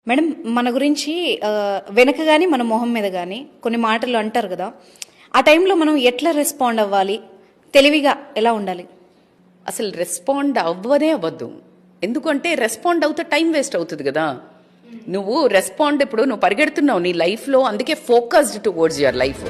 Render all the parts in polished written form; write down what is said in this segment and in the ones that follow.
Madam మన గురించి వెనక కానీ మన మొహం మీద కానీ కొన్ని మాటలు అంటారు కదా, ఆ టైంలో మనం ఎట్లా రెస్పాండ్ అవ్వాలి, తెలివిగా ఎలా ఉండాలి? అసలు రెస్పాండ్ అవ్వదే అవ్వద్దు. ఎందుకంటే రెస్పాండ్ అవుతే టైం వేస్ట్ అవుతుంది కదా. నువ్వు రెస్పాండ్ ఇప్పుడు నువ్వు పరిగెడుతున్నావు నీ లైఫ్లో, అందుకే focused towards your life.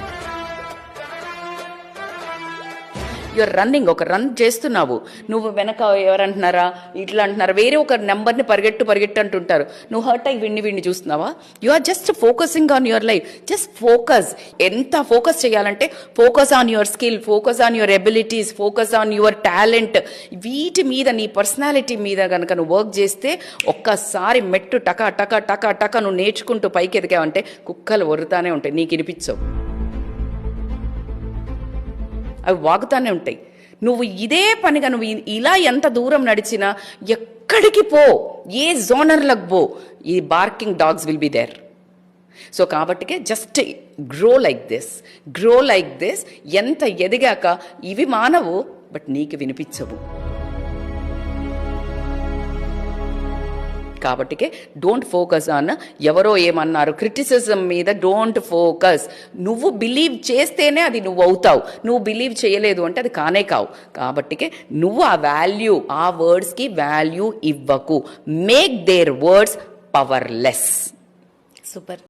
Your running, ఒక రన్ చేస్తున్నావు, నువ్వు వెనక ఎవరంటున్నారా ఇట్లా అంటున్నారా, వేరే ఒక నెంబర్ని పరిగెట్టు అంటుంటారు, నువ్వు హర్ట్ అయ్యి విన్ని చూస్తున్నావా? You are just focusing on your life. Just focus. ఎంత ఫోకస్ చేయాలంటే focus on your skill, focus on your abilities, focus on your talent. వీటి మీద, నీ పర్సనాలిటీ మీద కనుక నువ్వు వర్క్ చేస్తే ఒక్కసారి మెట్టు టకా టకా టకా టకా నువ్వు నేర్చుకుంటూ పైకి ఎదిగావంటే కుక్కలు ఒరుతానే ఉంటాయి, నీకు వినిపించవు, అవి వాగుతానే ఉంటాయి. నువ్వు ఇదే పనిగా నువ్వు ఇలా ఎంత దూరం నడిచినా, ఎక్కడికి పో, ఏ జోనర్లకు పో, ఈ barking dogs will be there. So కాబట్టికే జస్ట్ గ్రో లైక్ దిస్. ఎంత ఎదిగాక ఇవి మానవు, బట్ నీకు వినిపించవు. కాబట్టికే డోంట్ ఫోకస్ ఆన్ ఎవరో ఏమన్నారు క్రిటిసిజం మీద. Don't focus. నువ్వు బిలీవ్ చేస్తేనే అది నువ్వు అవుతావు, నువ్వు బిలీవ్ చేయలేదు అంటే అది కానే కావు. కాబట్టికే నువ్వు ఆ వాల్యూ, ఆ వర్డ్స్కి వాల్యూ ఇవ్వకు. Make their words powerless. Super.